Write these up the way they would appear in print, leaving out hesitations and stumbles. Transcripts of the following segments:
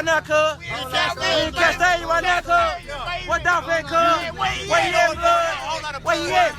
right now, cuz. We in Castain right now, cuz. What Dolph at, cuz? Where he at, blood? Where he at?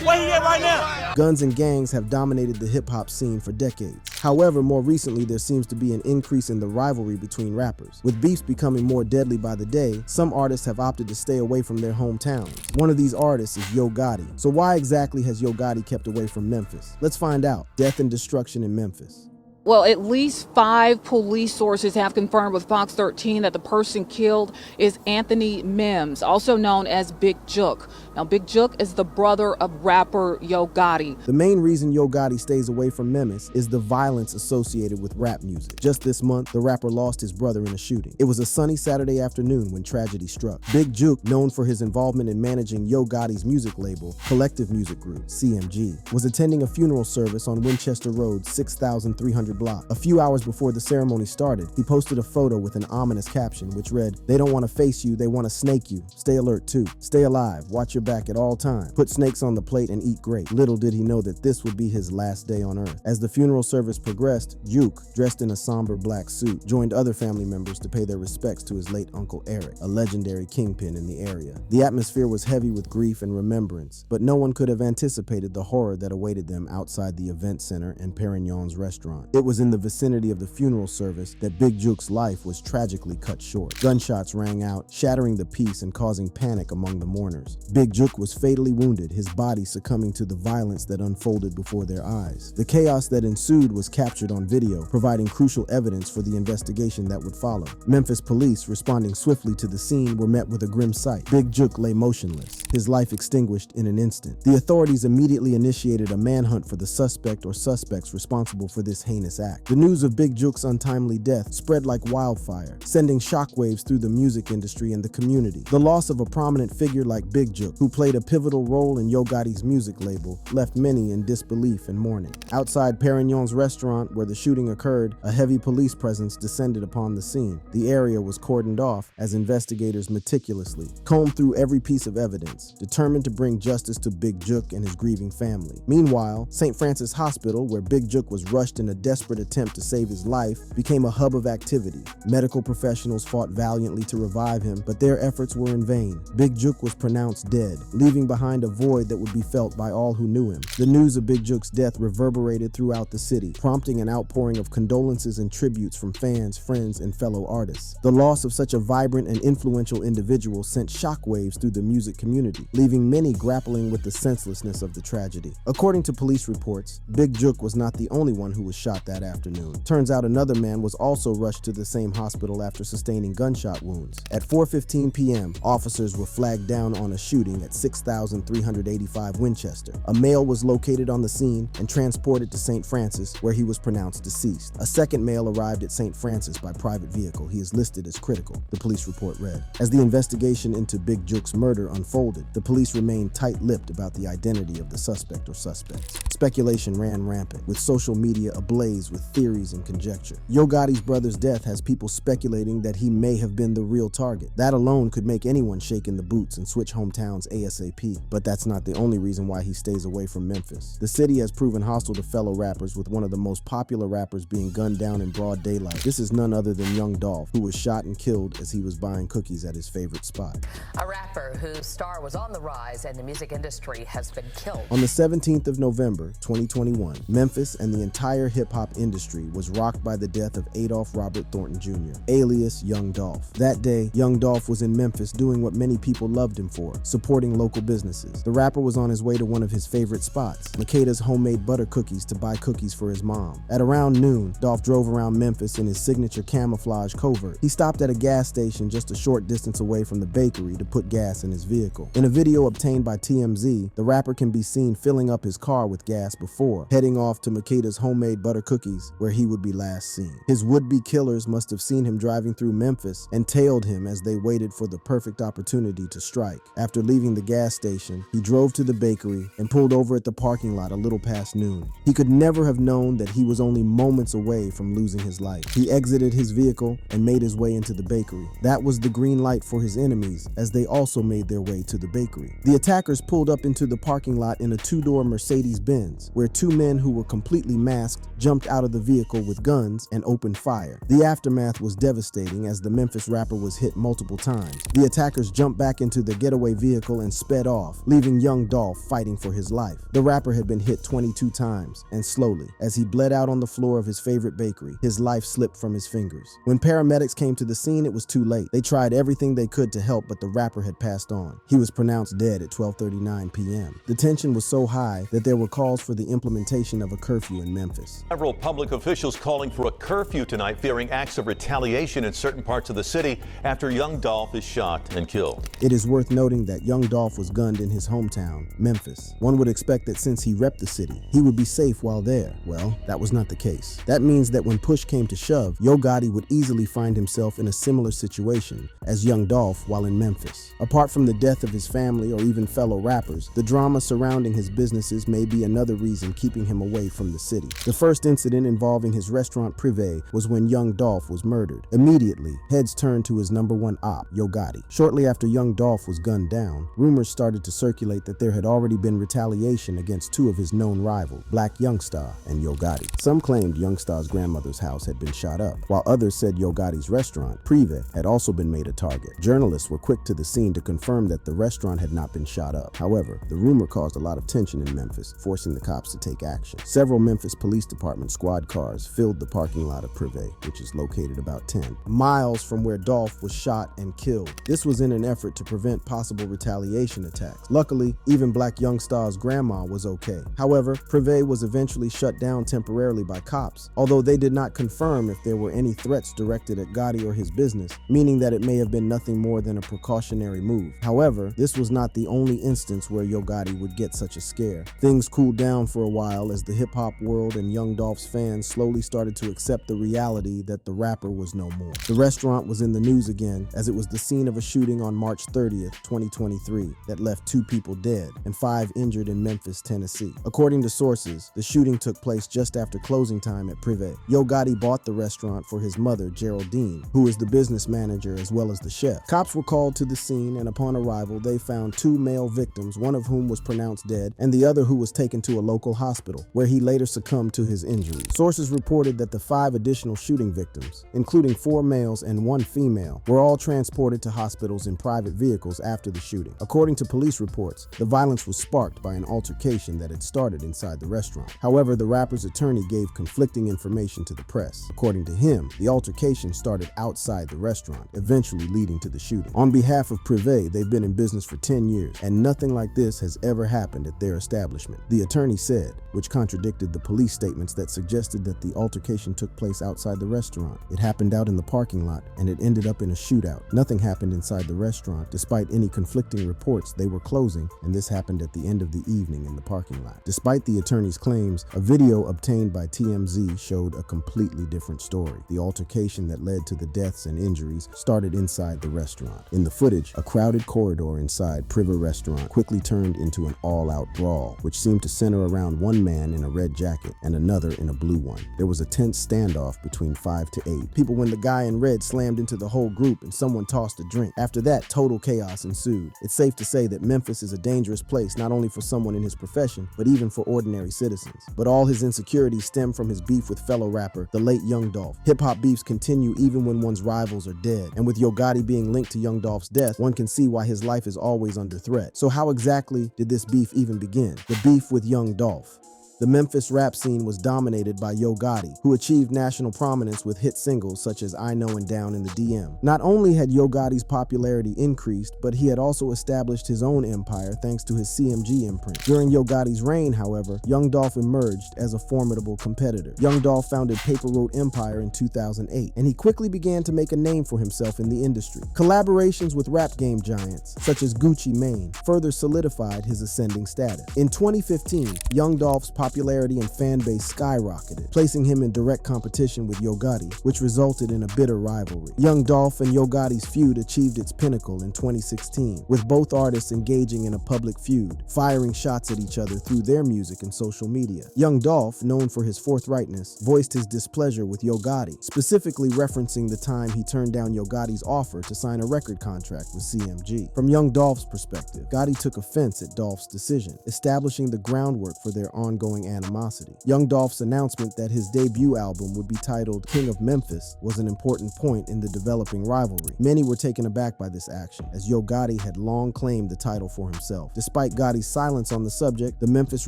Where he at right now? Guns and gangs have dominated the hip-hop scene for decades. However, more recently, there seems to be an increase in the rivalry between rappers. With beefs becoming more deadly by the day, some artists have opted to stay away from their hometowns. One of these artists is Yo Gotti. So why exactly has Yo Gotti kept away from Memphis? Let's find out. Death and destruction in Memphis. Well, at least 5 police sources have confirmed with Fox 13 that the person killed is Anthony Mims, also known as Big Juke. Now, Big Juke is the brother of rapper Yo Gotti. The main reason Yo Gotti stays away from Memphis is the violence associated with rap music. Just this month, the rapper lost his brother in a shooting. It was a sunny Saturday afternoon when tragedy struck. Big Juke, known for his involvement in managing Yo Gotti's music label, Collective Music Group, CMG, was attending a funeral service on Winchester Road, 6,300 block. A few hours before the ceremony started, he posted a photo with an ominous caption which read, "They don't want to face you, they want to snake you. Stay alert too. Stay alive, watch your back at all times. Put snakes on the plate and eat great." Little did he know that this would be his last day on earth. As the funeral service progressed, Juke, dressed in a somber black suit, joined other family members to pay their respects to his late uncle Eric, a legendary kingpin in the area. The atmosphere was heavy with grief and remembrance, but no one could have anticipated the horror that awaited them outside the event center and Perignon's restaurant. It was in the vicinity of the funeral service that Big Juke's life was tragically cut short. Gunshots rang out, shattering the peace and causing panic among the mourners. Big Juke was fatally wounded, his body succumbing to the violence that unfolded before their eyes. The chaos that ensued was captured on video, providing crucial evidence for the investigation that would follow. Memphis police, responding swiftly to the scene, were met with a grim sight. Big Juke lay motionless, his life extinguished in an instant. The authorities immediately initiated a manhunt for the suspect or suspects responsible for this heinous act. The news of Big Juke's untimely death spread like wildfire, sending shockwaves through the music industry and the community. The loss of a prominent figure like Big Juke, who played a pivotal role in Yo Gotti's music label, left many in disbelief and mourning. Outside Perignon's restaurant, where the shooting occurred, a heavy police presence descended upon the scene. The area was cordoned off as investigators meticulously combed through every piece of evidence, determined to bring justice to Big Juke and his grieving family. Meanwhile, St. Francis Hospital, where Big Juke was rushed in a desperate attempt to save his life, became a hub of activity. Medical professionals fought valiantly to revive him, but their efforts were in vain. Big Juke was pronounced dead, leaving behind a void that would be felt by all who knew him. The news of Big Juke's death reverberated throughout the city, prompting an outpouring of condolences and tributes from fans, friends, and fellow artists. The loss of such a vibrant and influential individual sent shockwaves through the music community, leaving many grappling with the senselessness of the tragedy. According to police reports, Big Juke was not the only one who was shot that afternoon. Turns out another man was also rushed to the same hospital after sustaining gunshot wounds. At 4:15 p.m., officers were flagged down on a shooting at 6,385 Winchester. A male was located on the scene and transported to St. Francis, where he was pronounced deceased. A second male arrived at St. Francis by private vehicle. He is listed as critical, the police report read. As the investigation into Big Juke's murder unfolded, the police remained tight-lipped about the identity of the suspect or suspects. Speculation ran rampant, with social media ablaze with theories and conjecture. Yo Gotti's brother's death has people speculating that he may have been the real target. That alone could make anyone shake in the boots and switch hometowns ASAP. But that's not the only reason why he stays away from Memphis. The city has proven hostile to fellow rappers, with one of the most popular rappers being gunned down in broad daylight. This is none other than Young Dolph, who was shot and killed as he was buying cookies at his favorite spot. A rapper whose star was on the rise in the music industry has been killed. On the 17th of November, 2021, Memphis and the entire hip-hop industry was rocked by the death of Adolph Robert Thornton Jr., alias Young Dolph. That day, Young Dolph was in Memphis doing what many people loved him for, supporting local businesses. The rapper was on his way to one of his favorite spots, Makeda's Homemade Butter Cookies, to buy cookies for his mom. At around noon, Dolph drove around Memphis in his signature camouflage covert. He stopped at a gas station just a short distance away from the bakery to put gas in his vehicle. In a video obtained by TMZ, the rapper can be seen filling up his car with gas before heading off to Makeda's Homemade Butter Cookies, where he would be last seen. His would-be killers must have seen him driving through Memphis and tailed him as they waited for the perfect opportunity to strike. After leaving the gas station, he drove to the bakery and pulled over at the parking lot a little past noon. He could never have known that he was only moments away from losing his life. He exited his vehicle and made his way into the bakery. That was the green light for his enemies, as they also made their way to the bakery. The attackers pulled up into the parking lot in a two-door Mercedes-Benz. Benz, where two men who were completely masked jumped out of the vehicle with guns and opened fire. The aftermath was devastating as the Memphis rapper was hit multiple times. The attackers jumped back into the getaway vehicle and sped off, leaving young Dolph fighting for his life. The rapper had been hit 22 times, and slowly, as he bled out on the floor of his favorite bakery, his life slipped from his fingers. When paramedics came to the scene, it was too late. They tried everything they could to help, but the rapper had passed on. He was pronounced dead at 12:39 p.m. The tension was so high that there were calls for the implementation of a curfew in Memphis. Several public officials calling for a curfew tonight, fearing acts of retaliation in certain parts of the city after young Dolph is shot and killed. It is worth noting that young Dolph was gunned in his hometown, Memphis. One would expect that since he repped the city, he would be safe while there. Well, that was not the case. That means that when push came to shove, Yo Gotti would easily find himself in a similar situation as young Dolph while in Memphis. Apart from the death of his family or even fellow rappers, the drama surrounding his businesses may be another reason keeping him away from the city. The first incident involving his restaurant Privé was when young Dolph was murdered. Immediately, heads turned to his number one op, Yo Gotti. Shortly after young Dolph was gunned down, rumors started to circulate that there had already been retaliation against two of his known rivals, Black Youngstar and Yo Gotti. Some claimed Youngstar's grandmother's house had been shot up, while others said Yo Gotti's restaurant, Privé, had also been made a target. Journalists were quick to the scene to confirm that the restaurant had not been shot up. However, the rumor caused a lot of tension in Memphis, forcing the cops to take action. Several Memphis Police Department squad cars filled the parking lot of Privé, which is located about 10 miles from where Dolph was shot and killed. This was in an effort to prevent possible retaliation attacks. Luckily, even Black Youngstar's grandma was okay. However, Privé was eventually shut down temporarily by cops, although they did not confirm if there were any threats directed at Gotti or his business, meaning that it may have been nothing more than a precautionary move. However, this was not the only instance where Yo Gotti would get such a scare. Things cooled down for a while as the hip-hop world and young Dolph's fans slowly started to accept the reality that the rapper was no more. The restaurant was in the news again as it was the scene of a shooting on March 30th, 2023 that left 2 people dead and 5 injured in Memphis, Tennessee. According to sources, the shooting took place just after closing time at Privé. Yo Gotti bought the restaurant for his mother, Geraldine, who is the business manager as well as the chef. Cops were called to the scene, and upon arrival, they found 2 male victims, one of whom was pronounced dead, and the other who was taken to a local hospital, where he later succumbed to his injuries. Sources reported that the 5 additional shooting victims, including 4 males and 1 female, were all transported to hospitals in private vehicles after the shooting. According to police reports, the violence was sparked by an altercation that had started inside the restaurant. However, the rapper's attorney gave conflicting information to the press. According to him, the altercation started outside the restaurant, eventually leading to the shooting. On behalf of Privé, they've been in business for 10 years, and nothing like this has ever happened at their establishment, the attorney said, which contradicted the police statements that suggested that the altercation took place outside the restaurant. It happened out in the parking lot, and it ended up in a shootout. Nothing happened inside the restaurant. Despite any conflicting reports, they were closing, and this happened at the end of the evening in the parking lot. Despite the attorney's claims, a video obtained by TMZ showed a completely different story. The altercation that led to the deaths and injuries started inside the restaurant. In the footage, a crowded corridor inside Privé restaurant quickly turned into an all-out brawl, which seemed to center around one man in a red jacket and another in a blue one. There was a tense standoff between 5 to 8 people when the guy in red slammed into the whole group and someone tossed a drink. After that, total chaos ensued. It's safe to say that Memphis is a dangerous place, not only for someone in his profession, but even for ordinary citizens. But all his insecurities stem from his beef with fellow rapper, the late Young Dolph. Hip-hop beefs continue even when one's rivals are dead, and with Yo Gotti being linked to Young Dolph's death, one can see why his life is always under threat. So how exactly did this beef even begin? The beef with Young Dolph. The Memphis rap scene was dominated by Yo Gotti, who achieved national prominence with hit singles such as I Know and Down in the DM. Not only had Yo Gotti's popularity increased, but he had also established his own empire thanks to his CMG imprint. During Yo Gotti's reign, however, Young Dolph emerged as a formidable competitor. Young Dolph founded Paper Road Empire in 2008, and he quickly began to make a name for himself in the industry. Collaborations with rap game giants, such as Gucci Mane, further solidified his ascending status. In 2015, Young Dolph's popularity and fan base skyrocketed, placing him in direct competition with Yo Gotti, which resulted in a bitter rivalry. Young Dolph and Yo Gotti's feud achieved its pinnacle in 2016, with both artists engaging in a public feud, firing shots at each other through their music and social media. Young Dolph, known for his forthrightness, voiced his displeasure with Yo Gotti, specifically referencing the time he turned down Yo Gotti's offer to sign a record contract with CMG. From Young Dolph's perspective, Gotti took offense at Dolph's decision, establishing the groundwork for their ongoing growing animosity. Young Dolph's announcement that his debut album would be titled King of Memphis was an important point in the developing rivalry. Many were taken aback by this action, as Yo Gotti had long claimed the title for himself. Despite Gotti's silence on the subject, the Memphis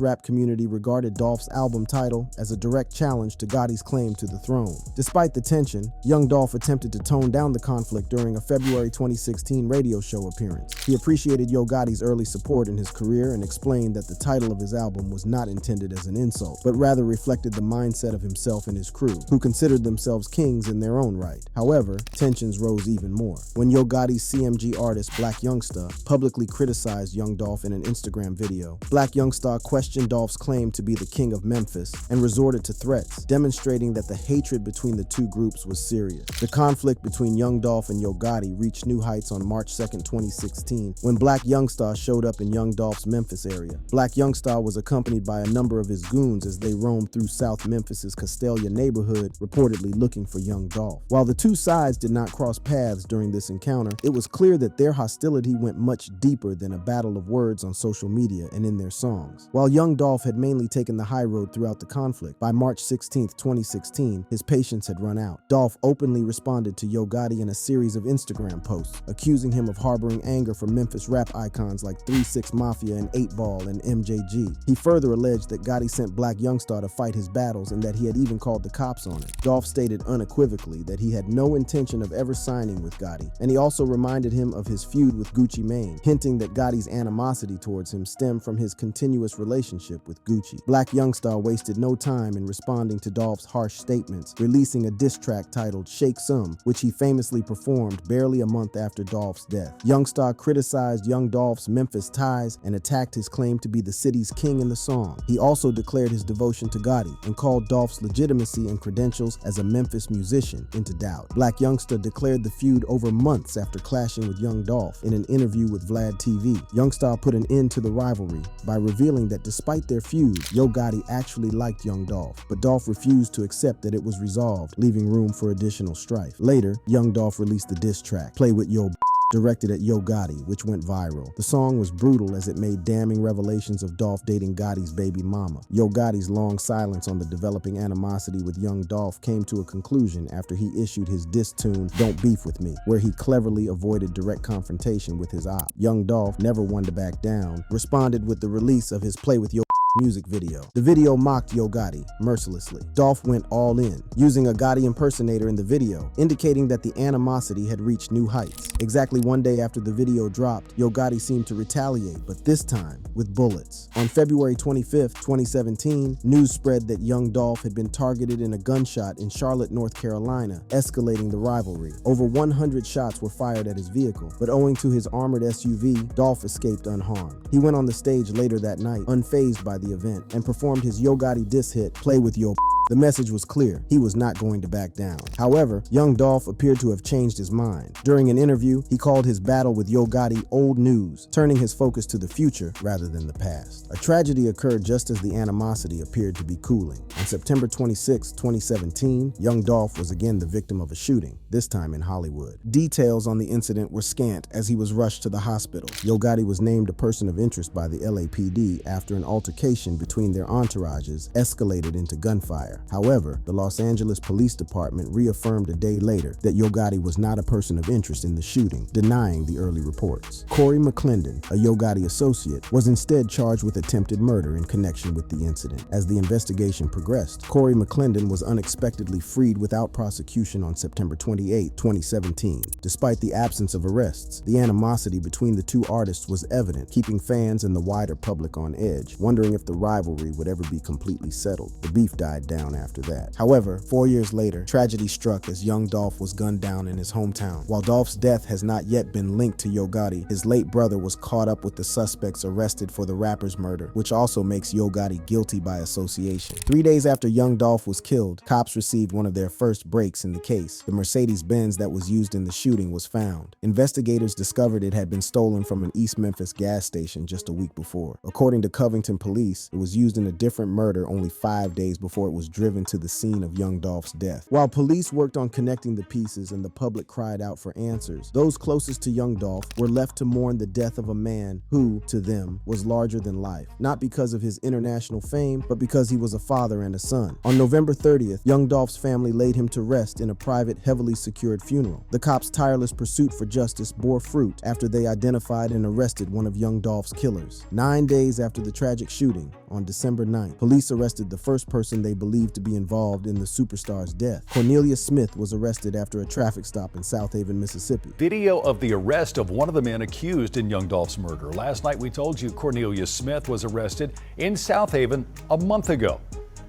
rap community regarded Dolph's album title as a direct challenge to Gotti's claim to the throne. Despite the tension, Young Dolph attempted to tone down the conflict during a February 2016 radio show appearance. He appreciated Yo Gotti's early support in his career and explained that the title of his album was not intended as an insult, but rather reflected the mindset of himself and his crew, who considered themselves kings in their own right. However, tensions rose even more when Yo Gotti's CMG artist Black Youngsta publicly criticized Young Dolph in an Instagram video. Black Youngsta questioned Dolph's claim to be the king of Memphis and resorted to threats, demonstrating that the hatred between the two groups was serious. The conflict between Young Dolph and Yo Gotti reached new heights on March 2, 2016, when Black Youngsta showed up in Young Dolph's Memphis area. Black Youngsta was accompanied by a number of his goons as they roamed through South Memphis's Castalia neighborhood, reportedly looking for Young Dolph. While the two sides did not cross paths during this encounter, it was clear that their hostility went much deeper than a battle of words on social media and in their songs. While Young Dolph had mainly taken the high road throughout the conflict, by March 16, 2016, his patience had run out. Dolph openly responded to Yo Gotti in a series of Instagram posts, accusing him of harboring anger for Memphis rap icons like 3 6 Mafia and 8 Ball and MJG. He further alleged that Gotti sent Black Youngsta to fight his battles and that he had even called the cops on him. Dolph stated unequivocally that he had no intention of ever signing with Gotti, and he also reminded him of his feud with Gucci Mane, hinting that Gotti's animosity towards him stemmed from his continuous relationship with Gucci. Black Youngsta wasted no time in responding to Dolph's harsh statements, releasing a diss track titled Shake Some, which he famously performed barely a month after Dolph's death. Youngsta criticized Young Dolph's Memphis ties and attacked his claim to be the city's king in the song. He also declared his devotion to Gotti and called Dolph's legitimacy and credentials as a Memphis musician into doubt. Black Youngsta declared the feud over months after clashing with Young Dolph in an interview with Vlad TV. Youngsta put an end to the rivalry by revealing that despite their feud, Yo Gotti actually liked Young Dolph, but Dolph refused to accept that it was resolved, leaving room for additional strife. Later, Young Dolph released the diss track, Play With Yo, directed at Yo Gotti, which went viral. The song was brutal as it made damning revelations of Dolph dating Gotti's baby mama. Yo Gotti's long silence on the developing animosity with Young Dolph came to a conclusion after he issued his diss tune, Don't Beef With Me, where he cleverly avoided direct confrontation with his op. Young Dolph, never one to back down, responded with the release of his Play With Yo music video. The video mocked Yo Gotti mercilessly. Dolph went all in, using a Gotti impersonator in the video, indicating that the animosity had reached new heights. Exactly one day after the video dropped, Yo Gotti seemed to retaliate, but this time with bullets. On February 25, 2017, news spread that Young Dolph had been targeted in a gunshot in Charlotte, North Carolina, escalating the rivalry. Over 100 shots were fired at his vehicle, but owing to his armored SUV, Dolph escaped unharmed. He went on the stage later that night, unfazed by the event, and performed his Yo Gotti diss hit, Play With Yo. The message was clear. He was not going to back down. However, Young Dolph appeared to have changed his mind. During an interview, he called his battle with Yo Gotti old news, turning his focus to the future rather than the past. A tragedy occurred just as the animosity appeared to be cooling. On September 26, 2017, Young Dolph was again the victim of a shooting, this time in Hollywood. Details on the incident were scant as he was rushed to the hospital. Yo Gotti was named a person of interest by the LAPD after an altercation between their entourages escalated into gunfire. However, the Los Angeles Police Department reaffirmed a day later that Yo Gotti was not a person of interest in the shooting, denying the early reports. Corey McClendon, a Yo Gotti associate, was instead charged with attempted murder in connection with the incident. As the investigation progressed, Corey McClendon was unexpectedly freed without prosecution on September 28, 2017. Despite the absence of arrests, the animosity between the two artists was evident, keeping fans and the wider public on edge, wondering if the rivalry would ever be completely settled. The beef died down after that. However, 4 years later, tragedy struck as Young Dolph was gunned down in his hometown. While Dolph's death has not yet been linked to Yo Gotti, his late brother was caught up with the suspects arrested for the rapper's murder, which also makes Yo Gotti guilty by association. 3 days after Young Dolph was killed, cops received one of their first breaks in the case. The Mercedes-Benz that was used in the shooting was found. Investigators discovered it had been stolen from an East Memphis gas station just a week before. According to Covington police, it was used in a different murder only 5 days before it was driven to the scene of young Dolph's death. While police worked on connecting the pieces and the public cried out for answers, those closest to young Dolph were left to mourn the death of a man who, to them, was larger than life, not because of his international fame, but because he was a father and a son. On November 30th, young Dolph's family laid him to rest in a private, heavily secured funeral. The cops' tireless pursuit for justice bore fruit after they identified and arrested one of young Dolph's killers. 9 days after the tragic shooting, on December 9th, police arrested the first person they believed to be involved in the superstar's death. Cornelius Smith was arrested after a traffic stop in South Haven, Mississippi. Video of the arrest of one of the men accused in young Dolph's murder. Last night we told you Cornelius Smith was arrested in South Haven a month ago.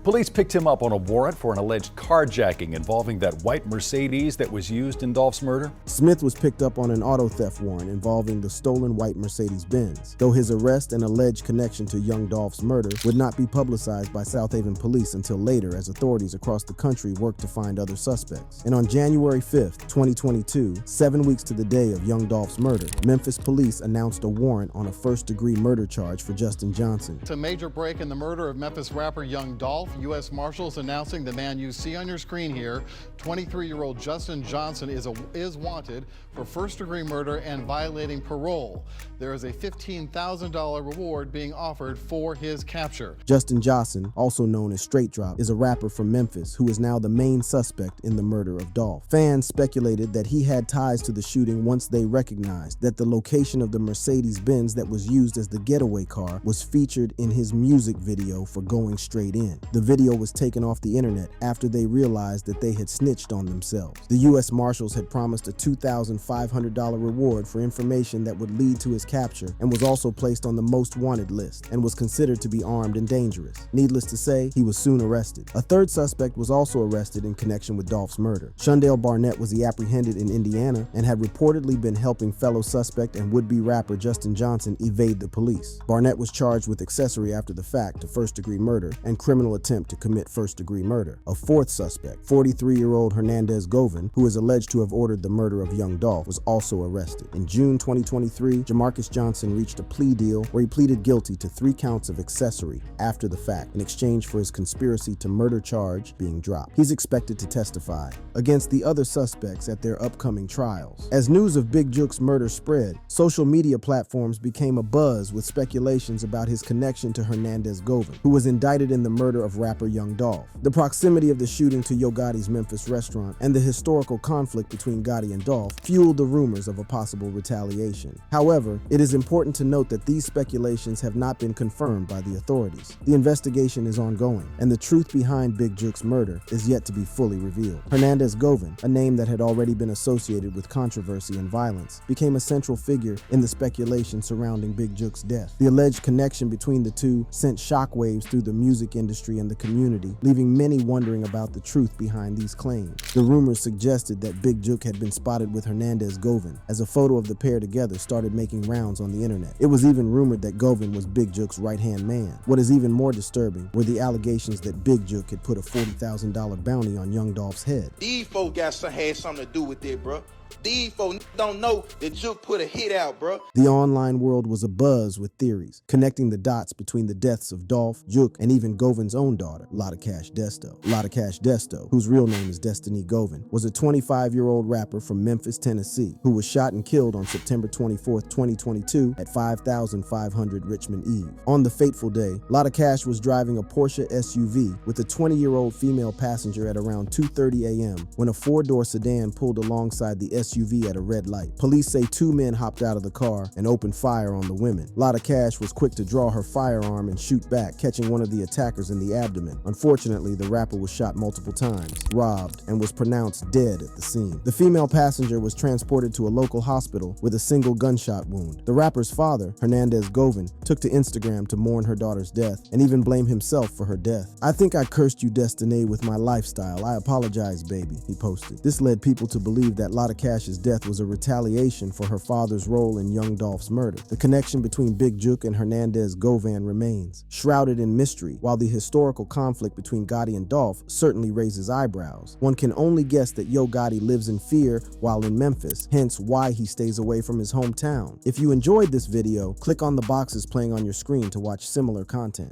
Police picked him up on a warrant for an alleged carjacking involving that white Mercedes that was used in Dolph's murder. Smith was picked up on an auto theft warrant involving the stolen white Mercedes-Benz, though his arrest and alleged connection to young Dolph's murder would not be publicized by South Haven police until later as authorities across the country worked to find other suspects. And on January 5th, 2022, 7 weeks to the day of young Dolph's murder, Memphis police announced a warrant on a first-degree murder charge for Justin Johnson. It's a major break in the murder of Memphis rapper young Dolph. U.S. Marshals announcing the man you see on your screen here, 23-year-old Justin Johnson, is wanted for first-degree murder and violating parole. There is a $15,000 reward being offered for his capture. Justin Johnson, also known as Straight Drop, is a rapper from Memphis who is now the main suspect in the murder of Dolph. Fans speculated that he had ties to the shooting once they recognized that the location of the Mercedes-Benz that was used as the getaway car was featured in his music video for Going Straight In. The video was taken off the internet after they realized that they had snitched on themselves. The U.S. Marshals had promised a $2,500 reward for information that would lead to his capture and was also placed on the most wanted list and was considered to be armed and dangerous. Needless to say, he was soon arrested. A third suspect was also arrested in connection with Dolph's murder. Shondale Barnett was apprehended in Indiana and had reportedly been helping fellow suspect and would-be rapper Justin Johnson evade the police. Barnett was charged with accessory after the fact to first-degree murder and criminal attempt to commit first-degree murder. A fourth suspect, 43-year-old Hernandez Govan, who is alleged to have ordered the murder of young Dolph, was also arrested. In June 2023, Jamarcus Johnson reached a plea deal where he pleaded guilty to 3 counts of accessory after the fact in exchange for his conspiracy to murder charge being dropped. He's expected to testify against the other suspects at their upcoming trials. As news of Big Juke's murder spread, social media platforms became abuzz with speculations about his connection to Hernandez Govan, who was indicted in the murder of rapper young Dolph. The proximity of the shooting to Yo Gotti's Memphis restaurant and the historical conflict between Gotti and Dolph fueled the rumors of a possible retaliation. However, it is important to note that these speculations have not been confirmed by the authorities. The investigation is ongoing, and the truth behind Big Juke's murder is yet to be fully revealed. Hernandez Govan, a name that had already been associated with controversy and violence, became a central figure in the speculation surrounding Big Juke's death. The alleged connection between the two sent shockwaves through the music industry and the community, leaving many wondering about the truth behind these claims. The rumors suggested that Big Juke had been spotted with Hernandez Govan as a photo of the pair together started making rounds on the internet. It was even rumored that Govan was Big Juke's right-hand man. What is even more disturbing were the allegations that Big Juke had put a $40,000 bounty on young Dolph's head. These folks had something to do with it, bro. These folks don't know that Juke put a hit out, bro. The online world was abuzz with theories, connecting the dots between the deaths of Dolph, Juke, and even Govan's own daughter, Lotta Cash Desto. Lotta Cash Desto, whose real name is Destiny Govan, was a 25-year-old rapper from Memphis, Tennessee, who was shot and killed on September 24, 2022 at 5500 Richmond Eve. On the fateful day, Lotta Cash was driving a Porsche SUV with a 20-year-old female passenger at around 2:30 a.m. when a 4-door sedan pulled alongside the SUV at a red light. Police say 2 men hopped out of the car and opened fire on the women. Lotta Cash was quick to draw her firearm and shoot back, catching one of the attackers in the abdomen. Unfortunately, the rapper was shot multiple times, robbed, and was pronounced dead at the scene. The female passenger was transported to a local hospital with a single gunshot wound. The rapper's father, Hernandez Govan, took to Instagram to mourn her daughter's death and even blame himself for her death. "I think I cursed you, Destiny, with my lifestyle. I apologize, baby," he posted. This led people to believe that Lotta Cash's death was a retaliation for her father's role in young Dolph's murder. The connection between Big Juke and Hernandez Govan remains shrouded in mystery, while the historical conflict between Gotti and Dolph certainly raises eyebrows. One can only guess that Yo Gotti lives in fear while in Memphis, hence why he stays away from his hometown. If you enjoyed this video, click on the boxes playing on your screen to watch similar content.